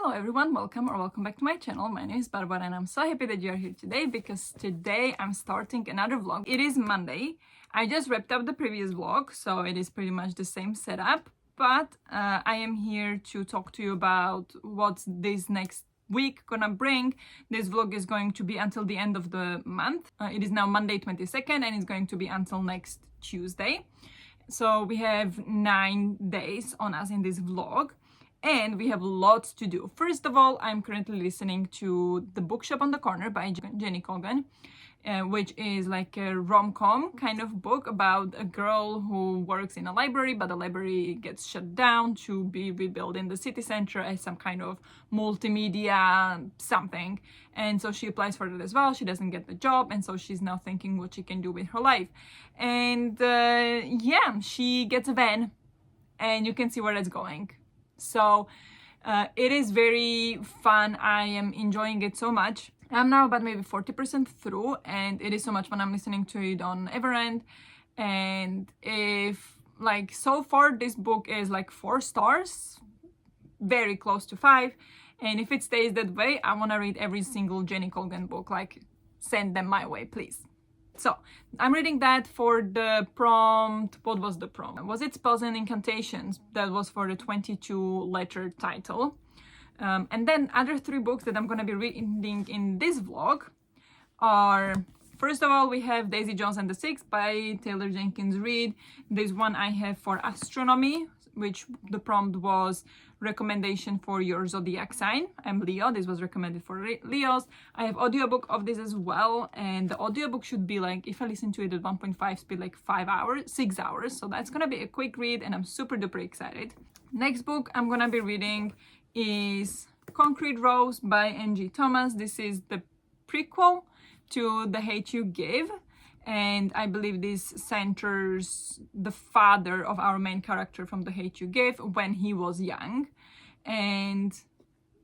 Hello everyone, welcome back to my channel. My name is Barbara and I'm so happy that you're here today because today I'm starting another vlog. It is Monday. I just wrapped up the previous vlog, so it is pretty much the same setup, but I am here to talk to you about what this next week gonna bring. This vlog is going to be until the end of the month. It is now Monday 22nd and it's going to be until next Tuesday. So we have 9 days on us in this vlog. And we have lots to do. First of all, I'm currently listening to The Bookshop on the Corner by Jenny Colgan, which is like a rom-com kind of book about a girl who works in a library, but the library gets shut down to be rebuilt in the city center as some kind of multimedia something. And so she applies for it as well. She doesn't get the job, and so she's now thinking what she can do with her life. And yeah, she gets a van, and you can see where that's going. So it is very fun. I am enjoying it so much. I'm now about maybe 40% through, and it is so much fun. I'm listening to it on Everend, and if like so far this book is like 4 stars, very close to 5, and if it stays that way, I want to read every single Jenny Colgan book. Like, send them my way, please. So I'm reading that for the prompt. What was the prompt? Was it Spells and Incantations? That was for the 22-letter title. And then other 3 books that I'm going to be reading in this vlog are, first of all, we have Daisy Jones and the Six by Taylor Jenkins Reid. This one I have for astronomy, which the prompt was recommendation for your zodiac sign. I'm Leo. This was recommended for Leos. I have audiobook of this as well, and the audiobook should be like, if I listen to it at 1.5 speed, like 6 hours. So that's gonna be a quick read, and I'm super duper excited. Next book I'm gonna be reading is Concrete Rose by Angie Thomas. This is the prequel to The Hate You Give, and I believe this centers the father of our main character from The Hate You Give when he was young. And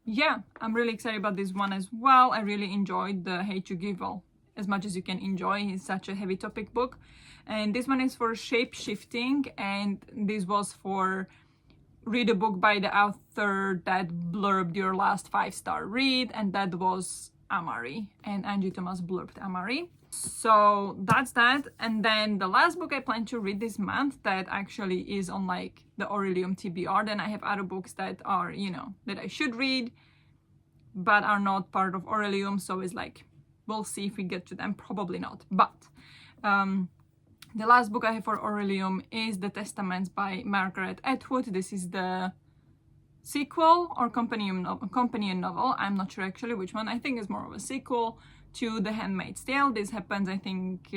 yeah, I'm really excited about this one as well. I really enjoyed The Hate You Give, well, as much as you can enjoy. It's such a heavy topic book. And this one is for shape-shifting, and this was for read a book by the author that blurbed your last 5-star read, and that was Amari, and Angie Thomas blurbed Amari. So that's that. And then the last book I plan to read this month that actually is on like the Orilium TBR. Then I have other books that are, you know, that I should read but are not part of Orilium, so it's like, we'll see if we get to them. Probably not. But the last book I have for Orilium is The Testaments by Margaret Atwood. This is the sequel or companion novel. I'm not sure actually which one. I think it's more of a sequel to The Handmaid's Tale. This happens, I think,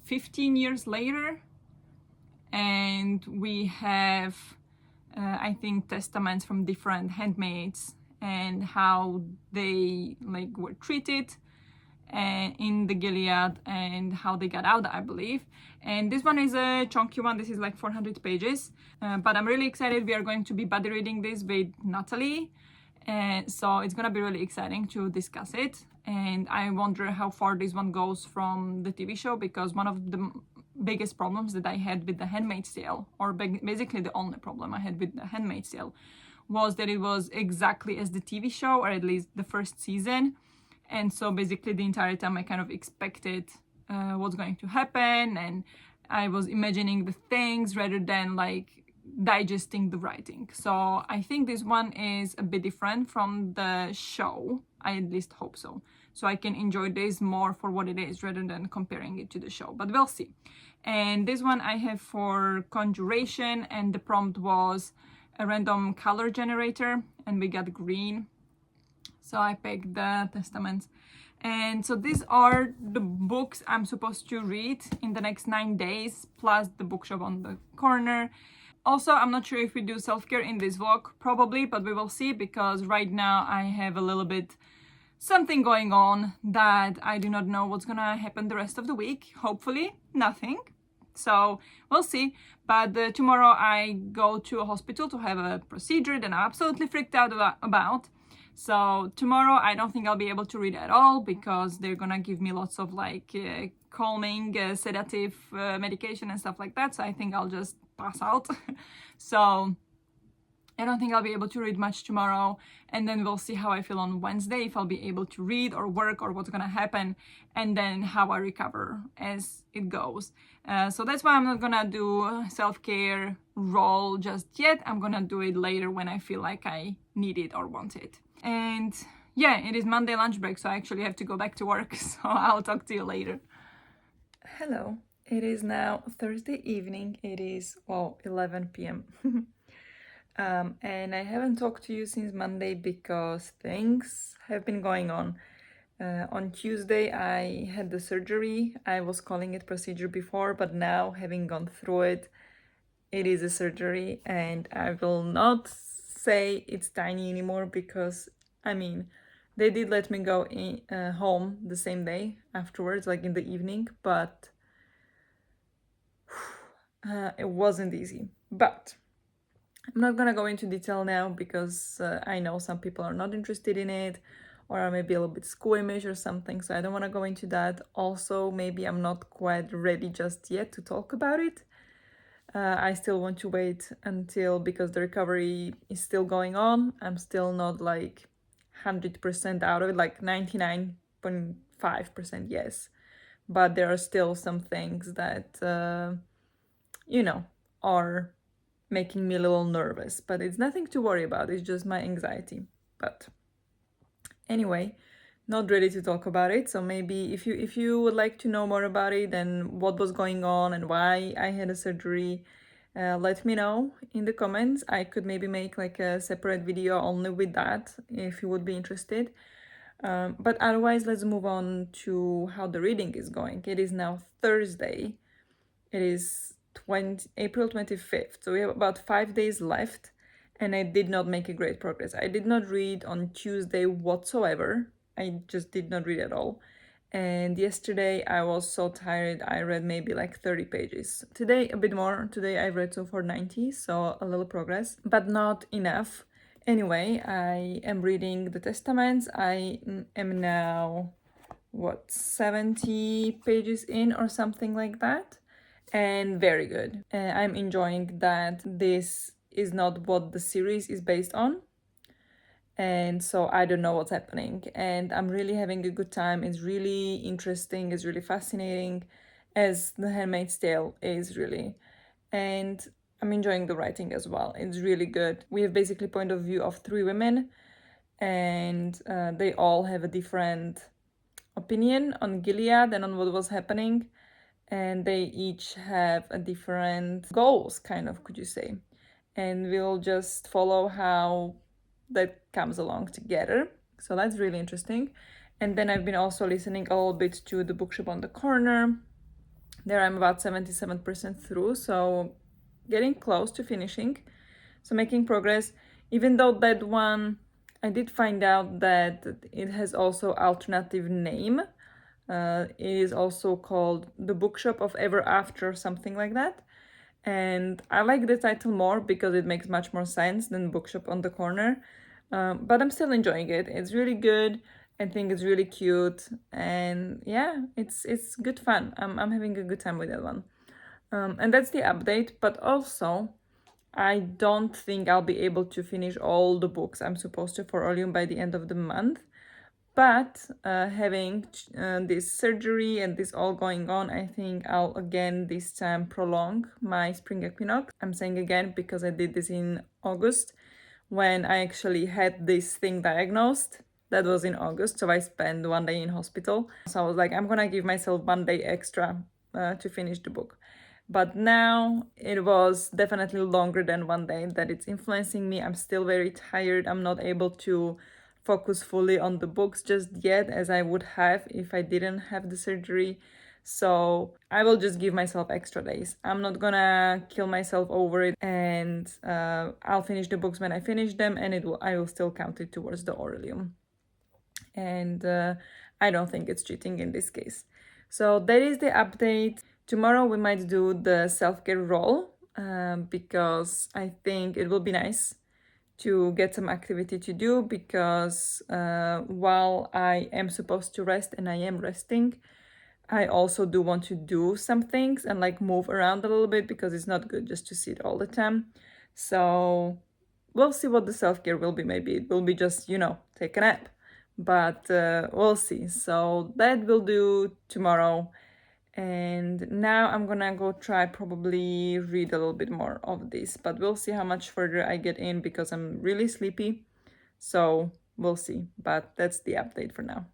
15 years later, and we have I think testaments from different handmaids and how they like were treated in the Gilead and how they got out, I believe. And this one is a chunky one. This is like 400 pages, but I'm really excited. We are going to be buddy reading this with Natalie, and so it's gonna be really exciting to discuss it. And I wonder how far this one goes from the TV show, because one of the biggest problems that I had with The Handmaid's Tale, or basically the only problem I had with The Handmaid's Tale, was that it was exactly as the TV show, or at least the first season. And so basically the entire time I kind of expected what's going to happen, and I was imagining the things rather than like digesting the writing. So I think this one is a bit different from the show. I at least hope so. So I can enjoy this more for what it is rather than comparing it to the show, but we'll see. And this one I have for Conjuration, and the prompt was a random color generator, and we got green. So I picked The Testaments. And so these are the books I'm supposed to read in the next 9 days, plus The Bookshop on the Corner. Also, I'm not sure if we do self-care in this vlog, probably, but we will see, because right now I have a little bit something going on that I do not know what's gonna happen the rest of the week. Hopefully nothing. So we'll see. But tomorrow I go to a hospital to have a procedure that I'm absolutely freaked out about. So tomorrow I don't think I'll be able to read at all, because they're gonna give me lots of like calming, sedative medication and stuff like that. So I think I'll just pass out. So I don't think I'll be able to read much tomorrow, and then we'll see how I feel on Wednesday, if I'll be able to read or work or what's gonna happen, and then how I recover as it goes. So that's why I'm not gonna do self-care roll just yet. I'm gonna do it later when I feel like I need it or want it. And yeah, it is Monday lunch break, so I actually have to go back to work, so I'll talk to you later. Hello, it is now Thursday evening. It is, well, 11 p.m. And I haven't talked to you since Monday because things have been going on. On Tuesday, I had the surgery. I was calling it procedure before, but now, having gone through it, it is a surgery, and I will not say it's tiny anymore because, I mean, they did let me go home the same day afterwards, like in the evening, but it wasn't easy. But I'm not gonna go into detail now because I know some people are not interested in it or are maybe a little bit squeamish or something, so I don't want to go into that. Also, maybe I'm not quite ready just yet to talk about it. I still want to wait until, because the recovery is still going on. I'm still not like 100% out of it, like 99.5% yes. But there are still some things that, are making me a little nervous, but it's nothing to worry about. It's just my anxiety. But anyway, not ready to talk about it. So maybe if you would like to know more about it and what was going on and why I had a surgery, let me know in the comments. I could maybe make like a separate video only with that if you would be interested. But otherwise, let's move on to how the reading is going. It is now Thursday. It is April 25th, so we have about 5 days left, and I did not make a great progress. I did not read on Tuesday whatsoever. I just did not read at all. And yesterday I was so tired, I read maybe like 30 pages. Today a bit more. Today I've read so far 90, so a little progress, but not enough. Anyway, I am reading the Testaments. I am now, 70 pages in or something like that, and very good. I'm enjoying that this is not what the series is based on, and so I don't know what's happening, and I'm really having a good time. It's really interesting, it's really fascinating, as The Handmaid's Tale is really, and I'm enjoying the writing as well. It's really good. We have basically point of view of 3 women, and they all have a different opinion on Gilead and on what was happening, and they each have a different goals, kind of, could you say, and we'll just follow how that comes along together. So that's really interesting. And then I've been also listening a little bit to the bookshop on the corner. There I'm about 77% through, so getting close to finishing, so making progress. Even though that one, I did find out that it has also alternative name. It is also called The Bookshop of Ever After, something like that. And I like the title more because it makes much more sense than Bookshop on the Corner. But I'm still enjoying it. It's really good. I think it's really cute. And yeah, it's good fun. I'm having a good time with that one. And that's the update. But also, I don't think I'll be able to finish all the books I'm supposed to for Orilium by the end of the month. But having this surgery and this all going on, I think I'll again this time prolong my spring equinox. I'm saying again because I did this in August when I actually had this thing diagnosed. That was in August, so I spent 1 day in hospital. So I was like, I'm gonna give myself 1 day extra to finish the book. But now it was definitely longer than 1 day that it's influencing me. I'm still very tired. I'm not able to focus fully on the books just yet as I would have if I didn't have the surgery. So I will just give myself extra days. I'm not gonna kill myself over it, and I'll finish the books when I finish them, and I will still count it towards the Orilium. And I don't think it's cheating in this case. So that is the update. Tomorrow we might do the self-care roll because I think it will be nice to get some activity to do, because while I am supposed to rest and I am resting, I also do want to do some things and like move around a little bit, because it's not good just to sit all the time. So we'll see what the self-care will be. Maybe it will be just, take a nap. But we'll see. So that will do tomorrow. And now I'm gonna go try probably read a little bit more of this. But we'll see how much further I get in because I'm really sleepy. So we'll see. But that's the update for now.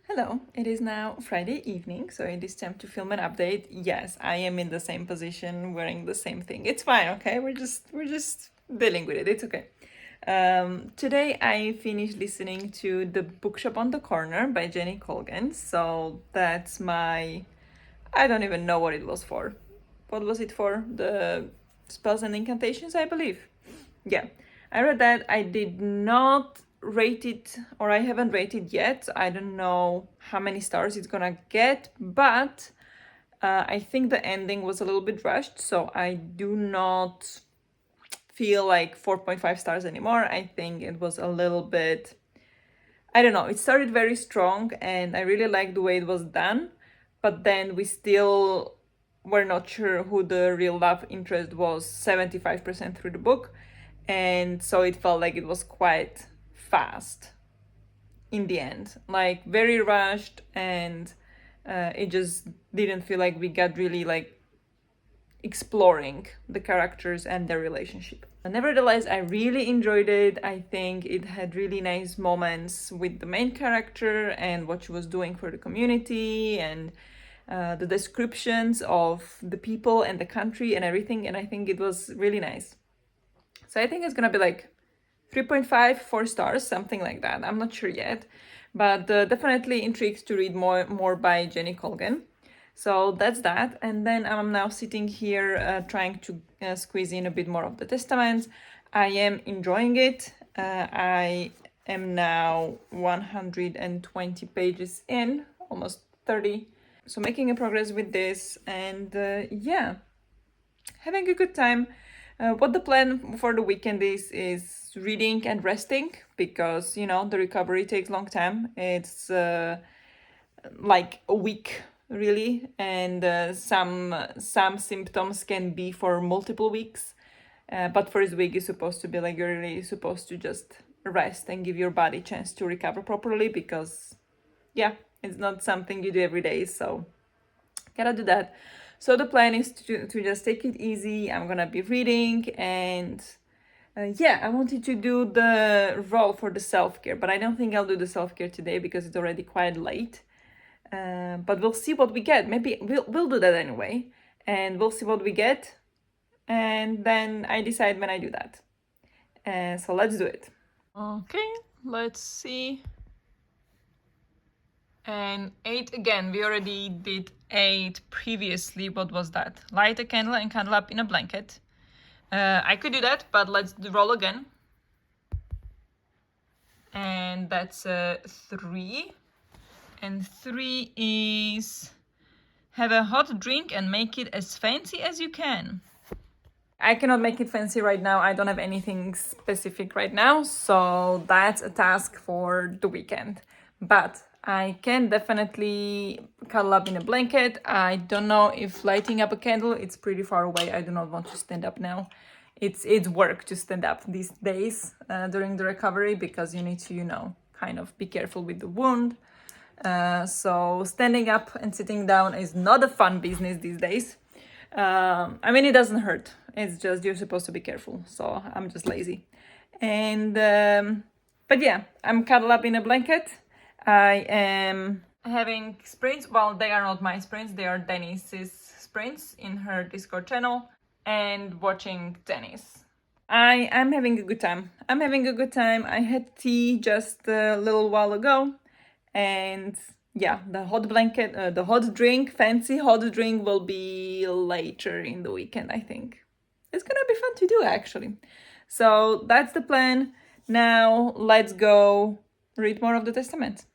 Hello, it is now Friday evening, so it is time to film an update. Yes, I am in the same position, wearing the same thing. It's fine, okay? We're just dealing with it. It's okay. Today I finished listening to The Bookshop on the Corner by Jenny Colgan. So that's my, I don't even know what it was for. What was it for? The spells and incantations, I believe. Yeah, I read that. I did not rate it, or I haven't rated yet. I don't know how many stars it's gonna get, but I think the ending was a little bit rushed, so I do not feel like 4.5 stars anymore. I think it was a little bit, I don't know, it started very strong and I really liked the way it was done, but then we still were not sure who the real love interest was 75% through the book, and so it felt like it was quite fast in the end, like very rushed, and it just didn't feel like we got really like exploring the characters and their relationship. Nevertheless, I really enjoyed it. I think it had really nice moments with the main character and what she was doing for the community, and the descriptions of the people and the country and everything. And I think it was really nice. So I think it's gonna be like 3.5, 4 stars, something like that. I'm not sure yet, but definitely intrigued to read more by Jenny Colgan. So that's that. And then I'm now sitting here trying to squeeze in a bit more of the Testament. I am enjoying it. I am now 120 pages in, almost 30. So making a progress with this, and yeah, having a good time. What the plan for the weekend is reading and resting, because the recovery takes long time. It's like a week really, and some symptoms can be for multiple weeks. But first week is supposed to be like you're really supposed to just rest and give your body a chance to recover properly, because yeah, it's not something you do every day, so gotta do that. So the plan is to just take it easy. I'm gonna be reading, and yeah, I wanted to do the roll for the self-care, but I don't think I'll do the self-care today because it's already quite late. But we'll see what we get. Maybe we'll do that anyway, and we'll see what we get, and then I decide when I do that. So let's do it. Okay, let's see. And 8 again, we already did 8 previously. What was that? Light a candle and cuddle up in a blanket. I could do that, but let's roll again. And that's 3. And 3 is have a hot drink and make it as fancy as you can. I cannot make it fancy right now. I don't have anything specific right now, so that's a task for the weekend. But I can definitely cuddle up in a blanket. I don't know if lighting up a candle, it's pretty far away. I do not want to stand up now. It's work to stand up these days during the recovery, because you need to, kind of be careful with the wound. So standing up and sitting down is not a fun business these days. I mean, it doesn't hurt. It's just you're supposed to be careful. So I'm just lazy. And but yeah, I'm cuddled up in a blanket. I am having sprints. Well, they are not my sprints. They are Dennis's sprints in her Discord channel, and watching tennis. I am having a good time. I had tea just a little while ago, and yeah, the hot blanket, the hot drink, fancy hot drink will be later in the weekend, I think. It's gonna be fun to do, actually. So that's the plan. Now let's go read more of the Testament.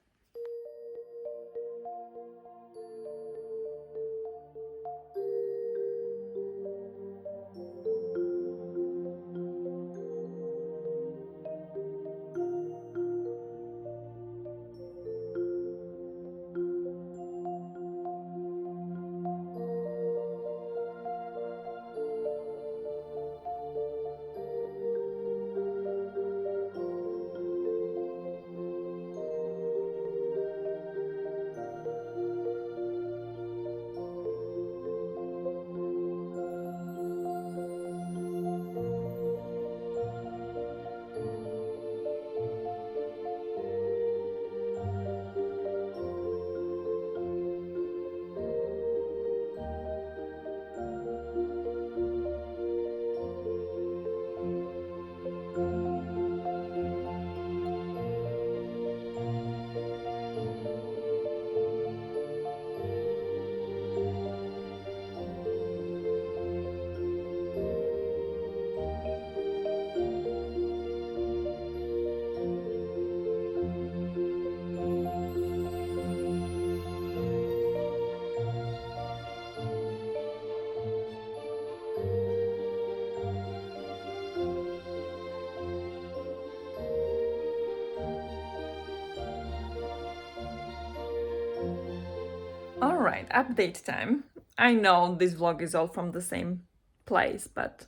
All right, update time. I know this vlog is all from the same place, but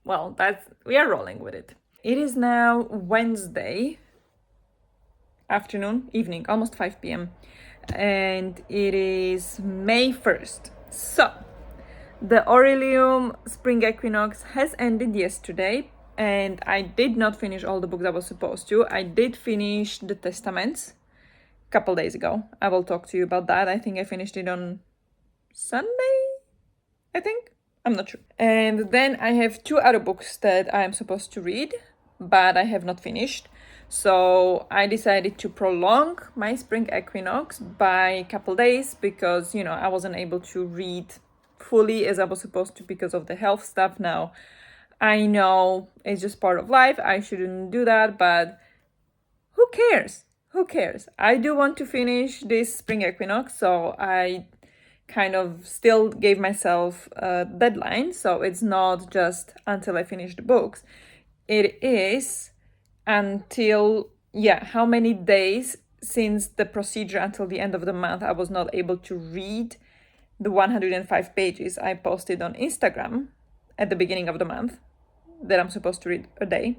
well, we are rolling with it. It is now Wednesday afternoon, evening, almost 5 p.m. and it is May 1st. So, the Orilium Spring Equinox has ended yesterday, and I did not finish all the books I was supposed to. I did finish the Testaments a couple days ago. I will talk to you about that. I think I finished it on Sunday, I think. I'm not sure. And then I have 2 other books that I'm supposed to read, but I have not finished. So I decided to prolong my spring equinox by a couple days because, I wasn't able to read fully as I was supposed to because of the health stuff. Now, I know it's just part of life. I shouldn't do that, but who cares? Who cares? I do want to finish this spring equinox, so I kind of still gave myself a deadline. So it's not just until I finish the books. It is until, how many days since the procedure until the end of the month I was not able to read the 105 pages I posted on Instagram at the beginning of the month that I'm supposed to read a day.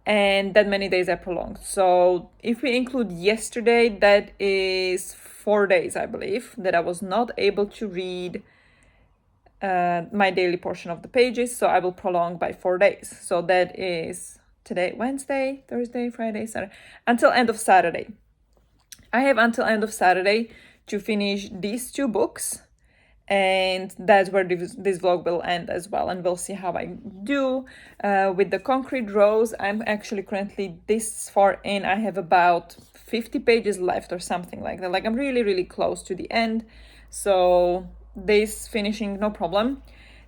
And that many days I prolonged. So if we include yesterday, that is 4 days, I believe, that I was not able to read my daily portion of the pages. So I will prolong by 4 days. So that is today, Wednesday, Thursday, Friday, Saturday, until end of Saturday. I have until end of Saturday to finish these 2 books. And that's where this vlog will end as well, and we'll see how I do with the concrete rose. I'm actually currently this far in. I have about 50 pages left or something like that. Like, I'm really close to the end, so this finishing, no problem.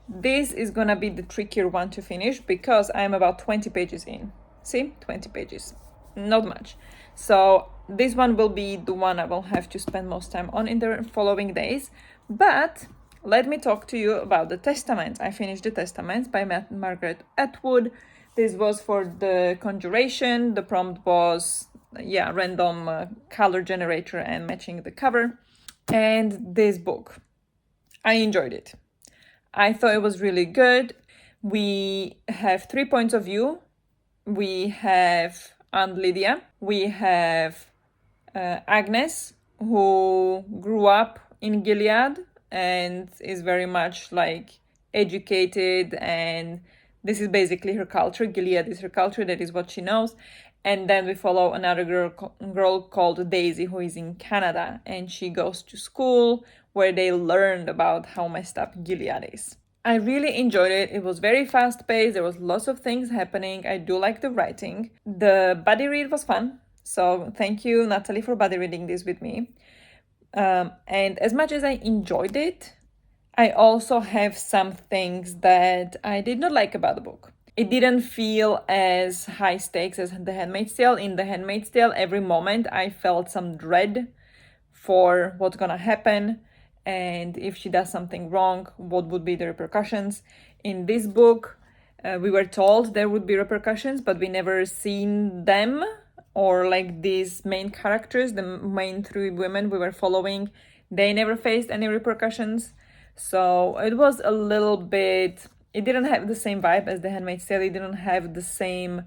This is gonna be the trickier one to finish because I'm about 20 pages in. See, 20 pages, not much. So this one will be the one I will have to spend most time on in the following days. But let me talk to you about the Testaments. I finished the Testaments by Margaret Atwood. This was for the conjuration. The prompt was, random color generator and matching the cover. And this book, I enjoyed it. I thought it was really good. We have 3 points of view. We have Aunt Lydia. We have Agnes, who grew up in Gilead and is very much like educated, and this is basically her culture. Gilead is her culture, that is what she knows. And then we follow another girl called Daisy, who is in Canada, and she goes to school where they learned about how messed up Gilead is. I really enjoyed it. It was very fast paced. There was lots of things happening. I do like the writing. The buddy read was fun. So thank you, Natalie, for buddy reading this with me. And as much as I enjoyed it, I also have some things that I did not like about the book. It didn't feel as high stakes as The Handmaid's Tale. In The Handmaid's Tale, every moment I felt some dread for what's gonna happen, and if she does something wrong, what would be the repercussions. In this book, we were told there would be repercussions, but we never seen them, or like these main characters, the main 3 women we were following, they never faced any repercussions. So it was a little bit, it didn't have the same vibe as The Handmaid's Tale. It didn't have the same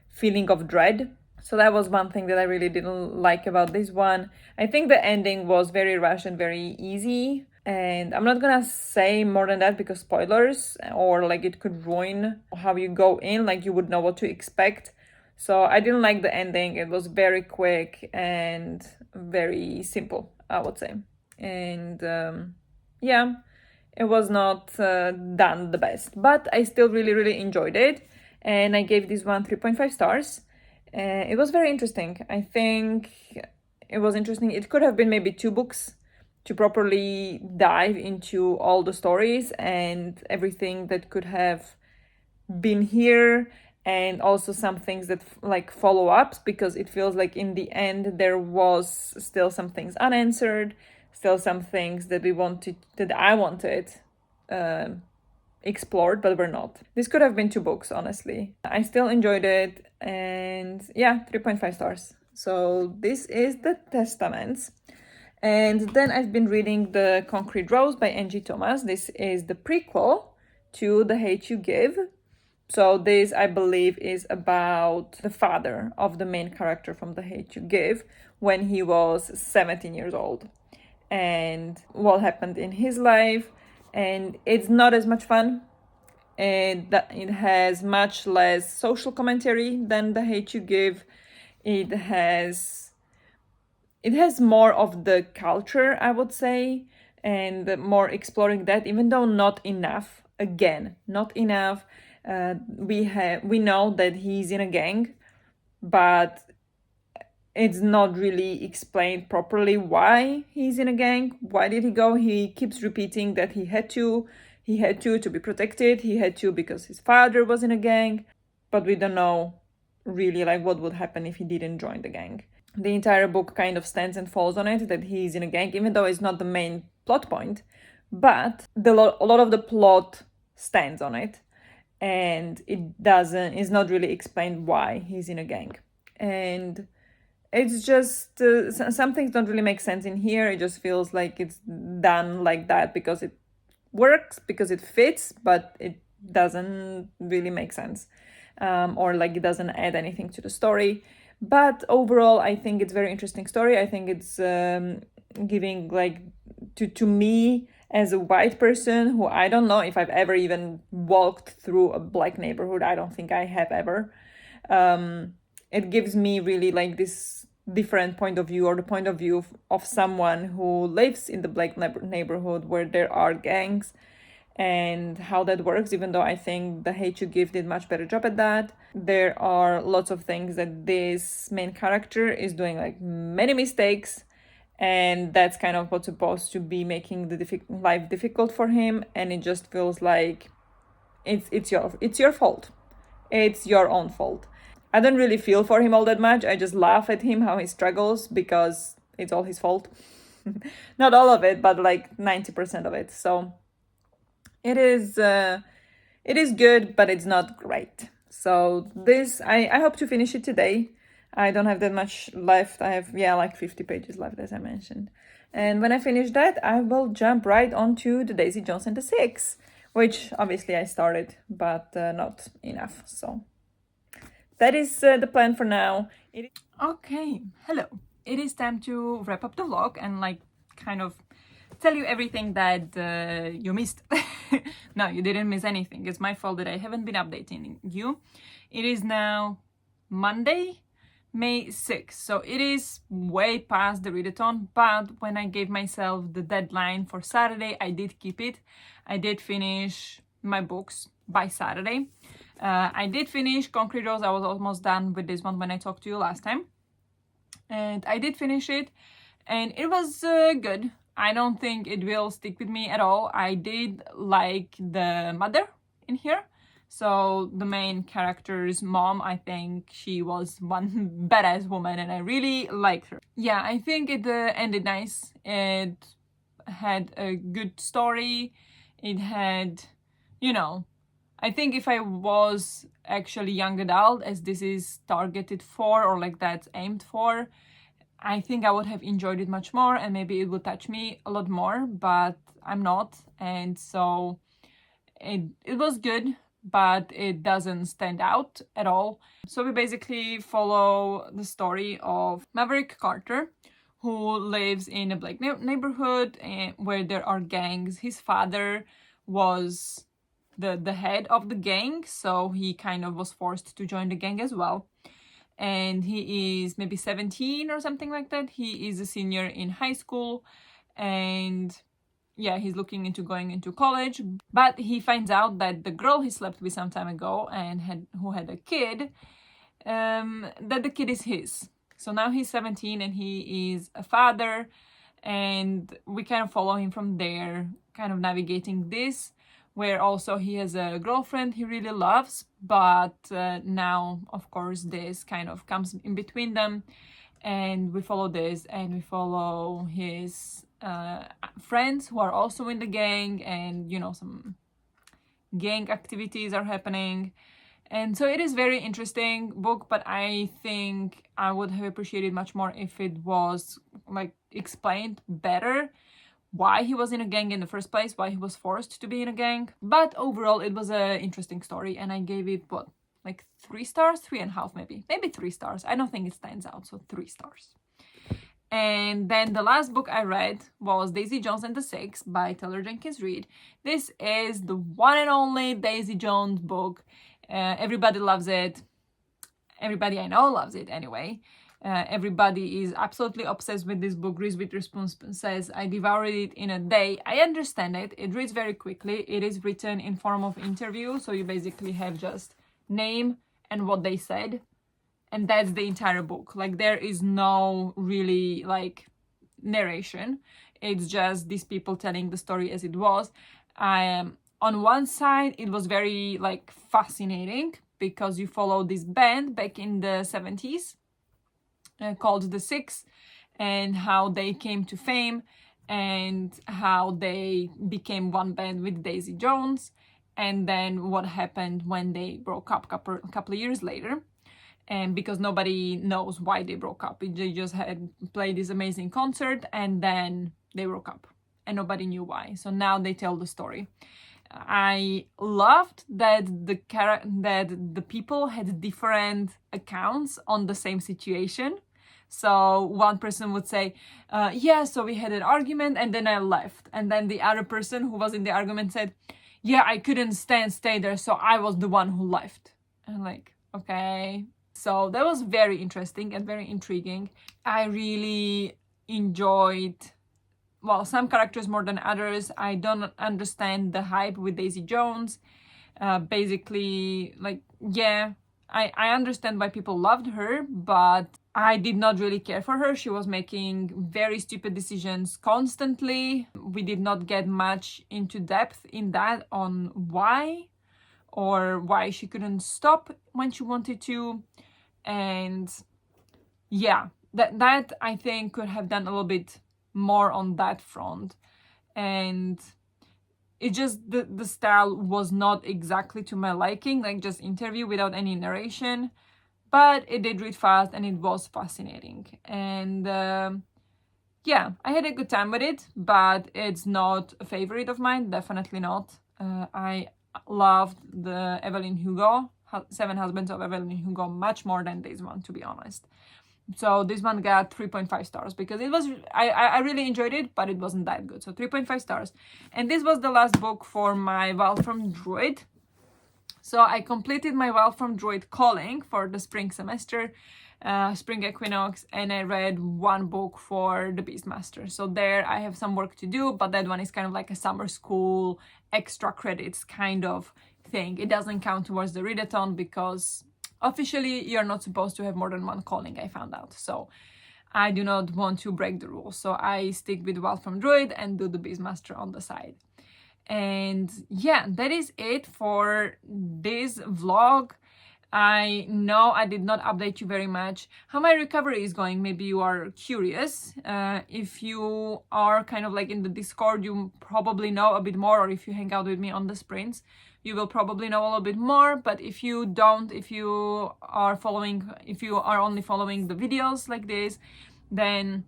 feeling of dread. So that was one thing that I really didn't like about this one. I think the ending was very rushed and very easy. And I'm not gonna say more than that because spoilers, or like it could ruin how you go in, like you would know what to expect. So I didn't like the ending. It was very quick and very simple, I would say. And it was not done the best. But I still really enjoyed it. And I gave this one 3.5 stars. It was very interesting. I think it was interesting. It could have been maybe 2 books to properly dive into all the stories and everything that could have been here, and also some things that like follow-ups, because it feels like in the end there was still some things unanswered, still some things that I wanted explored, but were not. This could have been 2 books, honestly. I still enjoyed it, and 3.5 stars. So this is the Testaments. And then I've been reading The Concrete Rose by Angie Thomas. This is the prequel to The Hate You Give. So this, I believe, is about the father of the main character from The Hate You Give when he was 17 years old, and what happened in his life. And it's not as much fun. It has much less social commentary than The Hate You Give. It has more of the culture, I would say, and more exploring that, even though not enough. Again, not enough. We know that he's in a gang, but it's not really explained properly why he's in a gang. Why did he go? He keeps repeating that he had to be protected. He had to because his father was in a gang, but we don't know really like what would happen if he didn't join the gang. The entire book kind of stands and falls on it that he's in a gang, even though it's not the main plot point, but a lot of the plot stands on it, and it's not really explained why he's in a gang. And it's just some things don't really make sense in here. It just feels like it's done like that because it works, because it fits, but it doesn't really make sense, or like it doesn't add anything to the story. But overall, I think it's a very interesting story. I think it's giving like to me as a white person who I don't know if I've ever even walked through a black neighborhood. I don't think I have ever. It gives me really like this different point of view, or the point of view of someone who lives in the black neighborhood where there are gangs, and how that works, even though I think The Hate You Give did much better job at that. There are lots of things that this main character is doing like many mistakes, and that's kind of what's supposed to be making the life difficult for him, and it just feels like it's your fault. It's your own fault. I don't really feel for him all that much. I just laugh at him how he struggles because it's all his fault. Not all of it, but like 90% of it. So it is good, but it's not great. So this, I hope to finish it today. I don't have that much left. I have, like 50 pages left, as I mentioned. And when I finish that, I will jump right onto the Daisy Jones and the Six, which obviously I started, but not enough. So that is the plan for now. Okay, hello. It is time to wrap up the vlog and like kind of tell you everything that you missed. No, you didn't miss anything. It's my fault that I haven't been updating you. It is now Monday, May 6th. So it is way past the readathon, but when I gave myself the deadline for Saturday, I did keep it. I did finish my books by Saturday. I did finish Concrete Rose. I was almost done with this one when I talked to you last time. And I did finish it, and it was good. I don't think it will stick with me at all. I did like the mother in here. So the main character's mom, I think she was one badass woman, and I really liked her. Yeah, I think it ended nice. It had a good story. It had, I think if I was actually young adult, as this is targeted for, or like that's aimed for, I think I would have enjoyed it much more, and maybe it would touch me a lot more, but I'm not. And so it was good, but it doesn't stand out at all. So we basically follow the story of Maverick Carter, who lives in a black neighborhood where there are gangs. His father was the head of the gang, so he kind of was forced to join the gang as well. And he is maybe 17 or something like that. He is a senior in high school, and yeah, he's looking into going into college, but he finds out that the girl he slept with some time ago and who had a kid, that the kid is his. So now he's 17 and he is a father, and we kind of follow him from there, kind of navigating this, where also he has a girlfriend he really loves, but now, of course, this kind of comes in between them, and we follow this, and we follow his friends who are also in the gang, and some gang activities are happening. And so it is very interesting book, but I think I would have appreciated much more if it was like explained better why he was in a gang in the first place, why he was forced to be in a gang. But overall, it was an interesting story, and I gave it, what, like 3 stars? 3.5 maybe. Maybe 3 stars. I don't think it stands out, so 3 stars. And then the last book I read was Daisy Jones and the Six by Taylor Jenkins Reid. This is the one and only Daisy Jones book. Everybody loves it. Everybody I know loves it anyway. Everybody is absolutely obsessed with this book. Reese Witherspoon says, I devoured it in a day. I understand it. It reads very quickly. It is written in form of interview. So you basically have just name and what they said. And that's the entire book. Like, there is no really like narration. It's just these people telling the story as it was. On one side, it was very like fascinating because you follow this band back in the 70s called The Six, and how they came to fame and how they became one band with Daisy Jones, and then what happened when they broke up a couple of years later. And because nobody knows why they broke up, they just had played this amazing concert and then they broke up and nobody knew why. So now they tell the story. I loved that the people had different accounts on the same situation. So one person would say, yeah, so we had an argument and then I left. And then the other person who was in the argument said, yeah, I couldn't stay there, so I was the one who left. And like, okay. So that was very interesting and very intriguing. I really enjoyed, well, some characters more than others. I don't understand the hype with Daisy Jones. Basically, like, yeah, I understand why people loved her, but I did not really care for her. She was making very stupid decisions constantly. We did not get much into depth in that on why, or why she couldn't stop when she wanted to. And yeah, that I think could have done a little bit more on that front. And it just, the style was not exactly to my liking, like just interview without any narration, but it did read fast and it was fascinating. And yeah, I had a good time with it, but it's not a favorite of mine, definitely not. I loved the Evelyn Hugo, Seven Husbands of Evelyn Hugo, much more than this one, to be honest. So this one got 3.5 stars because it was, I really enjoyed it, but it wasn't that good. So 3.5 stars. And this was the last book for my Wild from Druid. So I completed my Wild from Druid calling for the spring semester, spring equinox, and I read one book for the Beastmaster. So there I have some work to do, but that one is kind of like a summer school extra credits kind of thing. It doesn't count towards the readathon because officially you're not supposed to have more than one calling, I found out. So I do not want to break the rules. So I stick with Wild from Druid and do the Beastmaster on the side. And yeah, that is it for this vlog. I know I did not update you very much how my recovery is going. Maybe you are curious. If you are kind of like in the Discord, you probably know a bit more, or if you hang out with me on the sprints, you will probably know a little bit more. But if you don't, if you are only following the videos like this, then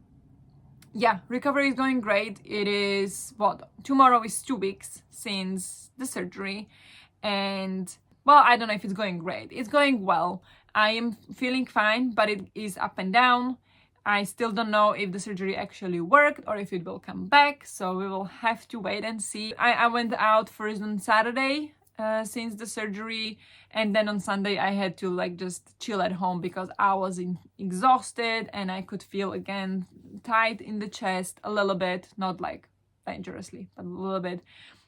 yeah, recovery is going great. It is, what, tomorrow is 2 weeks since the surgery, and well, I don't know if it's going great. It's going well. I am feeling fine, but it is up and down. I still don't know if the surgery actually worked or if it will come back, so we will have to wait and see. I went out first on Saturday since the surgery, and then on Sunday I had to like just chill at home because I was exhausted and I could feel again tight in the chest a little bit, not like dangerously, but a little bit.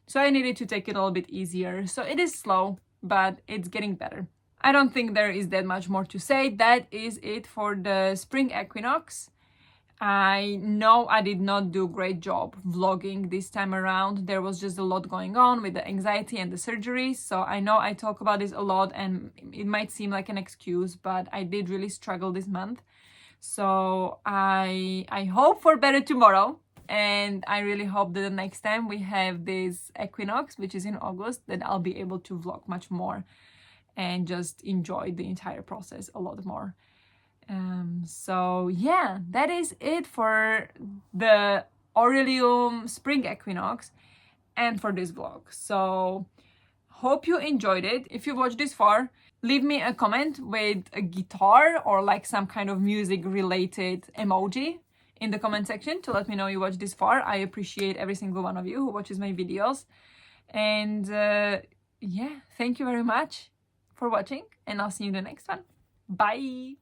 So I needed to take it a little bit easier. So it is slow, but it's getting better. I don't think there is that much more to say. That is it for the spring equinox. I know I did not do a great job vlogging this time around. There was just a lot going on with the anxiety and the surgery. So I know I talk about this a lot and it might seem like an excuse, but I did really struggle this month. So I hope for better tomorrow. And I really hope that the next time we have this equinox, which is in August, that I'll be able to vlog much more and just enjoy the entire process a lot more. So yeah, that is it for the Orilium Spring Equinox and for this vlog. So hope you enjoyed it. If you watched this far, leave me a comment with a guitar or like some kind of music related emoji in the comment section to let me know you watched this far. I appreciate every single one of you who watches my videos. And yeah, thank you very much for watching, and I'll see you in the next one. Bye!